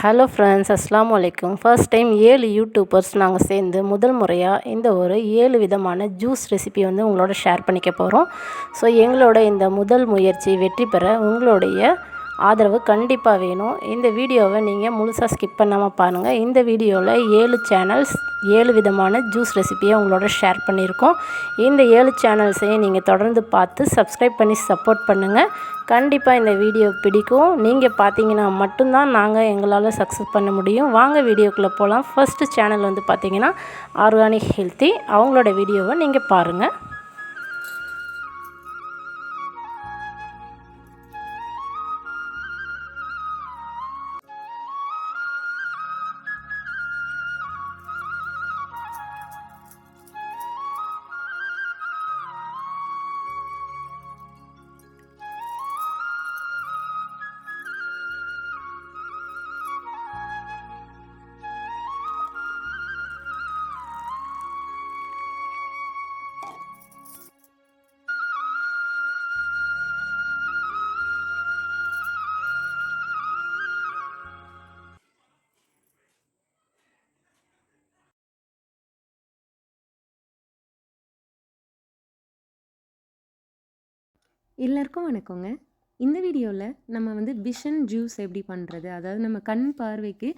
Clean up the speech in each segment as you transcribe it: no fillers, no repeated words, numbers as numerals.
Hello friends, அஸ்ஸலாமு அலைக்கும். First time 7 YouTubers நாங்கள் சேர்ந்து முதல் முறையாக இந்த ஒரு 7 விதமான ஜூஸ் ரெசிபி வந்து உங்களோட ஷேர் பண்ணிக்க போகிறோம். ஸோ எங்களோட இந்த முதல் முயற்சி வெற்றி பெற உங்களுடைய ஆதரவு கண்டிப்பாக வேணும். இந்த வீடியோவை நீங்கள் முழுசாக ஸ்கிப் பண்ணாமல் பாருங்கள். இந்த வீடியோவில் 7 சேனல்ஸ் 7 விதமான ஜூஸ் ரெசிபியை உங்களோட ஷேர் பண்ணியிருக்கோம். இந்த 7 சேனல்ஸையும் நீங்கள் தொடர்ந்து பார்த்து சப்ஸ்கிரைப் பண்ணி சப்போர்ட் பண்ணுங்கள். கண்டிப்பாக இந்த வீடியோ பிடிக்கும். நீங்கள் பார்த்தீங்கன்னா மட்டும்தான் நாங்கள் எங்களால் சக்ஸஸ் பண்ண முடியும். வாங்க வீடியோக்குள்ளே போகலாம். ஃபஸ்ட்டு சேனல் வந்து பார்த்தீங்கன்னா ஆர்கானிக் ஹெல்த்தி. அவங்களோட வீடியோவை நீங்கள் பாருங்கள். எல்லாருக்கும் வணக்கங்க. இந்த வீடியோவில் நம்ம வந்து விஷன் ஜூஸ் எப்படி பண்ணுறது, அதாவது நம்ம கண் பார்வைக்கு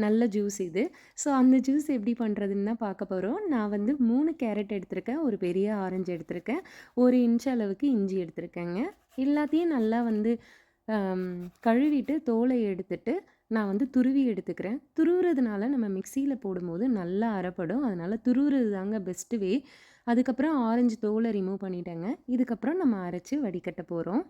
நல்ல ஜூஸ் இது. ஸோ அந்த ஜூஸ் எப்படி பண்ணுறதுன்னு தான் பார்க்க போகிறோம். நான் வந்து 3 கேரட் எடுத்திருக்கேன், ஒரு பெரிய ஆரஞ்சு எடுத்திருக்கேன், 1 இன்ச் அளவுக்கு இஞ்சி எடுத்திருக்கேங்க. எல்லாத்தையும் நல்லா வந்து கழுவிட்டு தோலை எடுத்துட்டு நான் வந்து துருவி எடுத்துக்கிறேன். துருவுறதுனால நம்ம மிக்சியில் போடும்போது நல்லா அரைப்படும். அதனால் துருவுறது தாங்க பெஸ்ட்டு வே. அதுக்கப்புறம் ஆரஞ்சு தோலை ரிமூவ் பண்ணிட்டேங்க. இதுக்கப்புறம் நம்ம அரைச்சி வடிகட்ட போகிறோம்.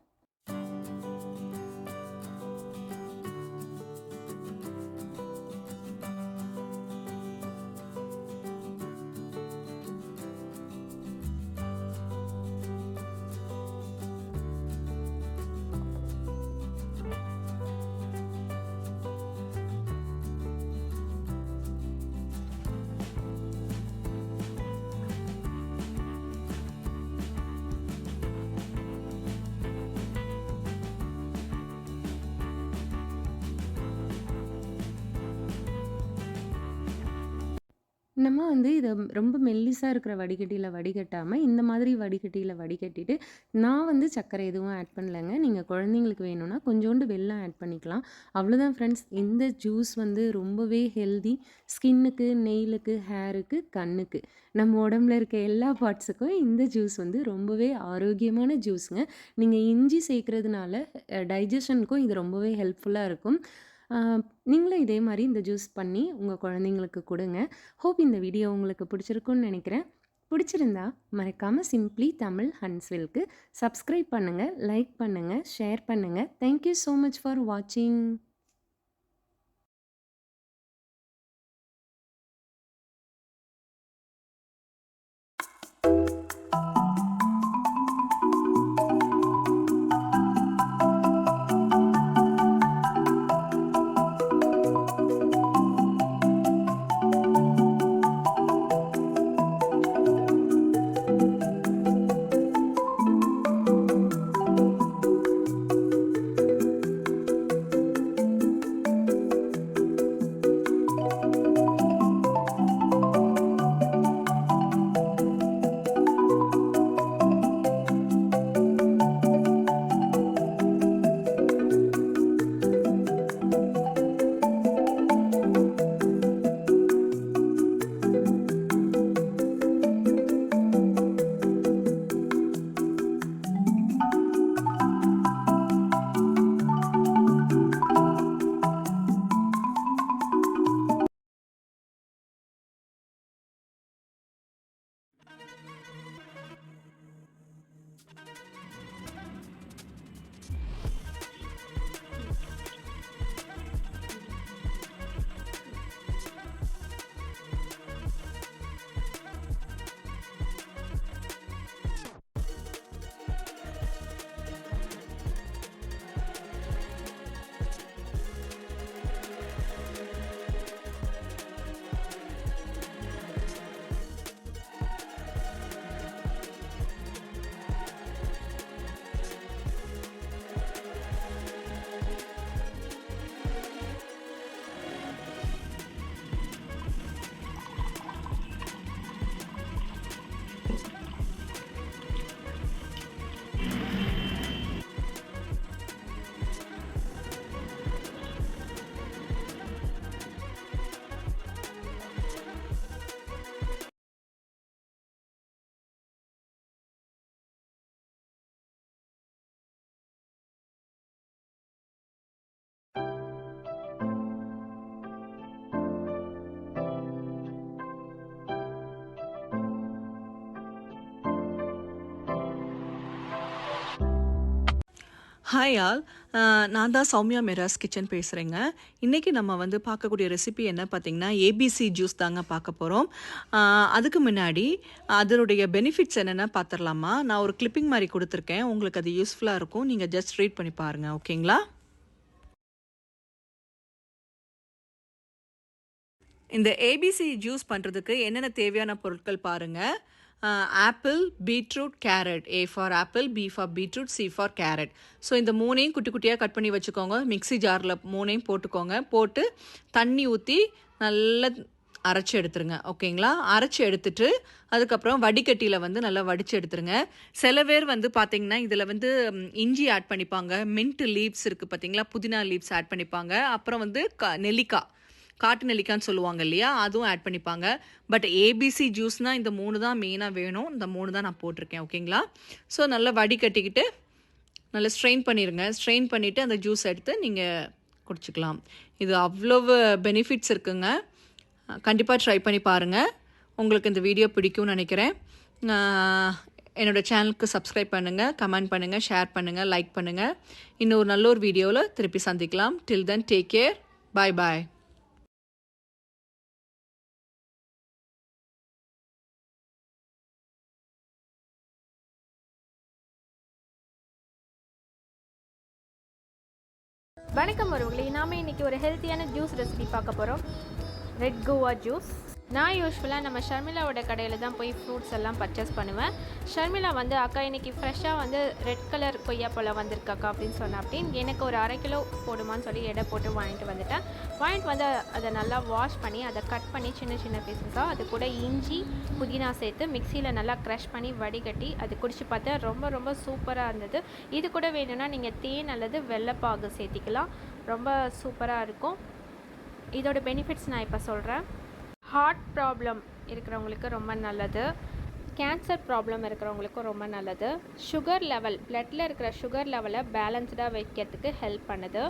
நம்ம வந்து இதை ரொம்ப மெல்லிசாக இருக்கிற வடிகட்டியில் வடிகட்டாமல் இந்த மாதிரி வடிகட்டியில் வடிகட்டிட்டு நான் வந்து சர்க்கரை எதுவும் ஆட் பண்ணலைங்க. நீங்கள் குழந்தைங்களுக்கு வேணும்னா கொஞ்சோண்டு வெல்லம் ஆட் பண்ணிக்கலாம். அவ்வளோதான் ஃப்ரெண்ட்ஸ். இந்த ஜூஸ் வந்து ரொம்பவே ஹெல்தி. ஸ்கின்னுக்கு, நெயிலுக்கு, ஹேருக்கு, கண்ணுக்கு, நம்ம உடம்புல இருக்க எல்லா பார்ட்ஸுக்கும் இந்த ஜூஸ் வந்து ரொம்பவே ஆரோக்கியமான ஜூஸுங்க. நீங்கள் இஞ்சி சேர்க்குறதுனால டைஜஷனுக்கும் இது ரொம்பவே ஹெல்ப்ஃபுல்லாக இருக்கும். நீங்களும் இதே மாதிரி இந்த ஜூஸ் பண்ணி உங்கள் குழந்தைங்களுக்கு கொடுங்க. ஹோப் இந்த வீடியோ உங்களுக்கு பிடிச்சிருக்குன்னு நினைக்கிறேன். பிடிச்சிருந்தா மறக்காமல் சிம்ப்ளி தமிழ் ஹன்ஸ்வில்க்கு சப்ஸ்கிரைப் பண்ணுங்கள், லைக் பண்ணுங்கள், ஷேர் பண்ணுங்கள். தேங்க்யூ ஸோ மச் ஃபார் வாட்சிங். Hi all. நான் தான் சௌமியா மெராஸ் கிச்சன் பேசுகிறேங்க. இன்றைக்கி நம்ம வந்து பார்க்கக்கூடிய ரெசிபி என்ன பார்த்தீங்கன்னா, ஏபிசி ஜூஸ் தாங்க பார்க்க போகிறோம். அதுக்கு முன்னாடி அதனுடைய பெனிஃபிட்ஸ் என்னென்ன பார்த்துடலாமா? நான் ஒரு கிளிப்பிங் மாதிரி கொடுத்துருக்கேன். உங்களுக்கு அது யூஸ்ஃபுல்லாக இருக்கும். நீங்கள் ஜஸ்ட் ரீட் பண்ணி பாருங்கள், ஓகேங்களா? இந்த ஏபிசி ஜூஸ் பண்ணுறதுக்கு என்னென்ன தேவையான பொருட்கள் பாருங்கள். Apple, beetroot, carrot. A for apple, B for beetroot, C for carrot. So இந்த மூணையும் குட்டி குட்டியாக கட் பண்ணி வச்சுக்கோங்க. மிக்ஸி ஜாரில் மூணையும் போட்டுக்கோங்க. போட்டு தண்ணி ஊற்றி நல்லா அரைச்சி எடுத்துருங்க, ஓகேங்களா? அரைச்சி எடுத்துட்டு அதுக்கப்புறம் வடிகட்டியில் வந்து நல்லா வடித்து எடுத்துருங்க. சில பேர் வந்து பார்த்திங்கன்னா இதில் வந்து இஞ்சி ஆட் பண்ணிப்பாங்க. மின்ட் லீவ்ஸ் இருக்குது பார்த்தீங்களா, புதினா லீவ்ஸ் ஆட் பண்ணிப்பாங்க. அப்புறம் வந்து நெல்லிக்காய், காட்டு நெல்லிக்கான்னு சொல்லுவாங்க இல்லையா, அதுவும் ஆட் பண்ணிப்பாங்க. பட் ஏபிசி ஜூஸ்னால் இந்த 3 தான் மெயினாக வேணும். இந்த 3 தான் நான் போட்டிருக்கேன், ஓகேங்களா? ஸோ நல்லா வடிகட்டிக்கிட்டு நல்லா ஸ்ட்ரெயின் பண்ணிடுங்க. ஸ்ட்ரெயின் பண்ணிவிட்டு அந்த ஜூஸ் எடுத்து நீங்கள் குடிச்சிக்கலாம். இது அவ்வளவு பெனிஃபிட்ஸ் இருக்குங்க. கண்டிப்பாக ட்ரை பண்ணி பாருங்கள். உங்களுக்கு இந்த வீடியோ பிடிக்கும்னு நினைக்கிறேன். என்னோடய சேனலுக்கு சப்ஸ்கிரைப் பண்ணுங்கள், கமெண்ட் பண்ணுங்கள், ஷேர் பண்ணுங்கள், லைக் பண்ணுங்கள். இன்னொரு நல்ல ஒரு வீடியோவில் திருப்பி சந்திக்கலாம். டில் தென் டேக் கேர். பாய் பாய். வணக்கம் உறவுகளே, நாம் இன்றைக்கி ஒரு ஹெல்த்தியான ஜூஸ் ரெசிபி பார்க்க போகிறோம். Red Goa juice. நான் யூஸ்வலாக நம்ம ஷர்மிளாவோட கடையில் தான் போய் ஃப்ரூட்ஸ் எல்லாம் பர்ச்சேஸ் பண்ணுவேன். ஷர்மிளா வந்து அக்கா இன்றைக்கி ஃப்ரெஷ்ஷாக வந்து ரெட் கலர் கொய்யாப்பழம் வந்திருக்காக்கா அப்படின்னு சொன்னேன். அப்படின்னு எனக்கு ஒரு 1/2 கிலோ போடுமான்னு சொல்லி எடை போட்டு வாங்கிட்டு வந்துட்டேன். வாங்கிட்டு வந்து அதை நல்லா வாஷ் பண்ணி அதை கட் பண்ணி சின்ன சின்ன பீசஸாக அது கூட இஞ்சி புதினா சேர்த்து மிக்சியில் நல்லா க்ரஷ் பண்ணி வடிகட்டி அது குடிச்சு பார்த்தா ரொம்ப ரொம்ப சூப்பராக இருந்தது. இது கூட வேணும்னா நீங்கள் தேன் அல்லது வெள்ளைப்பாகு சேர்த்திக்கலாம். ரொம்ப சூப்பராக இருக்கும். இதோட பெனிஃபிட்ஸ் நான் இப்போ சொல்கிறேன். ஹார்ட் ப்ராப்ளம் இருக்கிறவங்களுக்கு ரொம்ப நல்லது. கேன்சர் ப்ராப்ளம் இருக்கிறவங்களுக்கும் ரொம்ப நல்லது. சுகர் லெவல், பிளட்டில் இருக்கிற சுகர் லெவலை பேலன்ஸ்டாக வைக்கிறதுக்கு ஹெல்ப் பண்ணுது.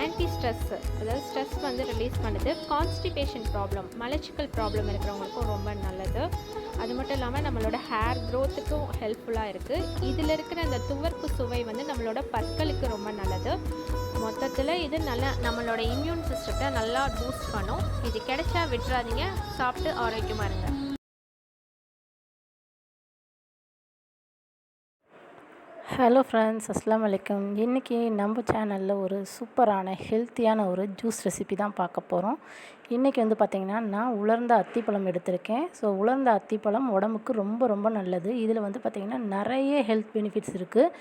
ஆன்டி ஸ்ட்ரெஸ், அதாவது ஸ்ட்ரெஸ் வந்து ரிலீஸ் பண்ணுது. கான்ஸ்டிபேஷன் ப்ராப்ளம், மலச்சிக்கல் ப்ராப்ளம் இருக்கிறவங்களுக்கும் ரொம்ப நல்லது. அது மட்டும் இல்லாமல் நம்மளோட ஹேர் க்ரோத்துக்கும் ஹெல்ப்ஃபுல்லாக இருக்குது. இதில் இருக்கிற அந்த துவர்ப்பு சுவை வந்து நம்மளோட பற்களுக்கு ரொம்ப நல்லது. மொத்தத்தில் இது நல்லா நம்மளோட இம்யூன் சிஸ்டத்தை நல்லா பூஸ்ட் பண்ணும். இது கிடைச்சா விட்டுறாதீங்க, சாப்பிட்டு ஆரோக்கியமாக இருங்க. ஹலோ ஃப்ரெண்ட்ஸ், அஸ்ஸலாமு அலைக்கும். இன்றைக்கி நம்ம சேனலில் ஒரு சூப்பரான ஹெல்த்தியான ஒரு ஜூஸ் ரெசிபி தான் பார்க்க போகிறோம். இன்றைக்கி வந்து பார்த்திங்கன்னா நான் உலர்ந்த அத்திப்பழம் எடுத்திருக்கேன். ஸோ உலர்ந்த அத்திப்பழம் உடம்புக்கு ரொம்ப ரொம்ப நல்லது. இதில் வந்து பார்த்திங்கன்னா நிறைய ஹெல்த் பெனிஃபிட்ஸ் இருக்குது,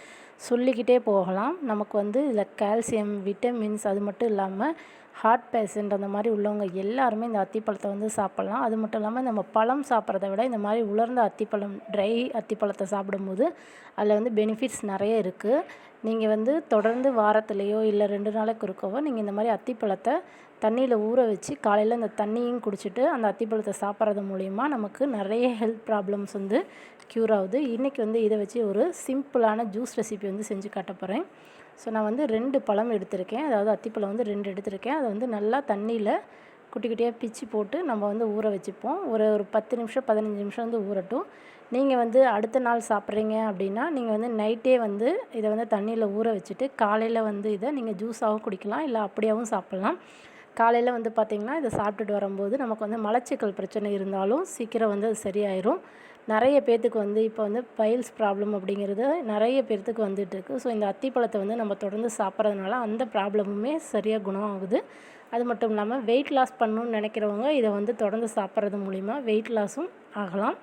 சொல்லிக்கிட்டே போகலாம். நமக்கு வந்து இதில் கால்சியம், விட்டமின்ஸ், அது மட்டும் இல்லாமல் ஹார்ட் பேஷண்ட் அந்த மாதிரி உள்ளவங்க எல்லாருமே இந்த அத்திப்பழத்தை வந்து சாப்பிட்லாம். அது மட்டும் இல்லாமல் நம்ம பழம் சாப்பிட்றத விட இந்த மாதிரி உலர்ந்த அத்திப்பழம், ட்ரை அத்திப்பழத்தை சாப்பிடும்போது அதில் வந்து பெனிஃபிட்ஸ் நிறைய இருக்குது. நீங்கள் வந்து தொடர்ந்து வாரத்துலேயோ இல்லை 2 நாளைக்கு ஒருக்கவோ நீங்கள் இந்த மாதிரி அத்திப்பழத்தை தண்ணியில் ஊற வச்சு காலையில் இந்த தண்ணியும் குடிச்சிட்டு அந்த அத்திப்பழத்தை சாப்பிட்றது மூலிமா நமக்கு நிறைய ஹெல்த் ப்ராப்ளம்ஸ் வந்து க்யூர் ஆகுது. இன்றைக்கி வந்து இதை வச்சு ஒரு சிம்பிளான ஜூஸ் ரெசிபி வந்து செஞ்சு காட்ட போகிறேன். ஸோ நான் வந்து 2 பழம் எடுத்திருக்கேன், அதாவது அத்திப்பழம் வந்து 2 எடுத்திருக்கேன். அதை வந்து நல்லா தண்ணியில் குட்டி குட்டியாக பிச்சு போட்டு நம்ம வந்து ஊற வச்சுப்போம். ஒரு 10 நிமிஷம் 15 நிமிஷம் வந்து ஊறட்டும். நீங்கள் வந்து அடுத்த நாள் சாப்பிட்றீங்க அப்படின்னா நீங்கள் வந்து நைட்டே வந்து இதை வந்து தண்ணியில் ஊற வச்சுட்டு காலையில் வந்து இதை நீங்கள் ஜூஸாகவும் குடிக்கலாம், இல்லை அப்படியாகவும் சாப்பிட்லாம். காலையில் வந்து பார்த்திங்கன்னா இதை சாப்பிட்டுட்டு வரும்போது நமக்கு வந்து மலச்சிக்கல் பிரச்சனை இருந்தாலும் சீக்கிரம் வந்து அது சரியாயிரும். நிறைய பேர்த்துக்கு வந்து இப்போ வந்து பைல்ஸ் ப்ராப்ளம் அப்படிங்கிறது நிறைய பேர்த்துக்கு வந்துட்டுருக்கு. ஸோ இந்த அத்திப்பழத்தை வந்து நம்ம தொடர்ந்து சாப்பிட்றதுனால அந்த ப்ராப்ளமுமே சரியாக குணம் ஆகுது. அது மட்டும் இல்லாமல் வெயிட் லாஸ் பண்ணணுன்னு நினைக்கிறவங்க இதை வந்து தொடர்ந்து சாப்பிட்றது மூலிமா வெயிட் லாஸும் ஆகலாம்.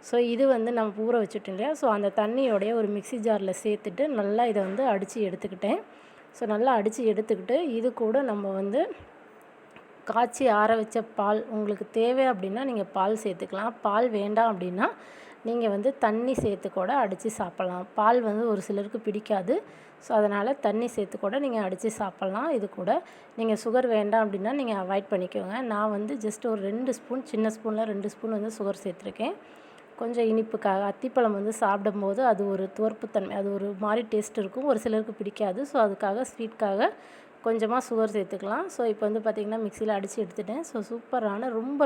ஸோ இது வந்து நம்ம ஊற வச்சுட்டோம் இல்லையா, ஸோ அந்த தண்ணியோடைய ஒரு மிக்ஸி ஜாரில் சேர்த்துட்டு நல்லா இதை வந்து அடித்து எடுத்துக்கிட்டேன். ஸோ நல்லா அடித்து எடுத்துக்கிட்டு இது கூட நம்ம வந்து காய்ச்சி ஆற வச்ச பால், உங்களுக்கு தேவை அப்படின்னா நீங்கள் பால் சேர்த்துக்கலாம். பால் வேண்டாம் அப்படின்னா நீங்கள் வந்து தண்ணி சேர்த்து கூட அடித்து சாப்பிட்லாம். பால் வந்து ஒரு சிலருக்கு பிடிக்காது. ஸோ அதனால் தண்ணி சேர்த்து கூட நீங்கள் அடித்து சாப்பிட்லாம். இது கூட நீங்கள் சுகர் வேண்டாம் அப்படின்னா நீங்கள் அவாய்ட் பண்ணிக்கோங்க. நான் வந்து ஜஸ்ட் ஒரு 2 ஸ்பூன், சின்ன ஸ்பூனில் 2 ஸ்பூன் வந்து சுகர் சேர்த்துருக்கேன். கொஞ்சம் இனிப்புக்காக. அத்திப்பழம் வந்து சாப்பிடும்போது அது ஒரு துவர்ப்புத்தன்மை, அது ஒரு மாதிரி டேஸ்ட் இருக்கும், ஒரு சிலருக்கு பிடிக்காது. ஸோ அதுக்காக ஸ்வீட்காக கொஞ்சமாக சுகர் சேர்த்துக்கலாம். ஸோ இப்போ வந்து பார்த்திங்கன்னா மிக்சியில் அடித்து எடுத்துட்டேன். ஸோ சூப்பரான ரொம்ப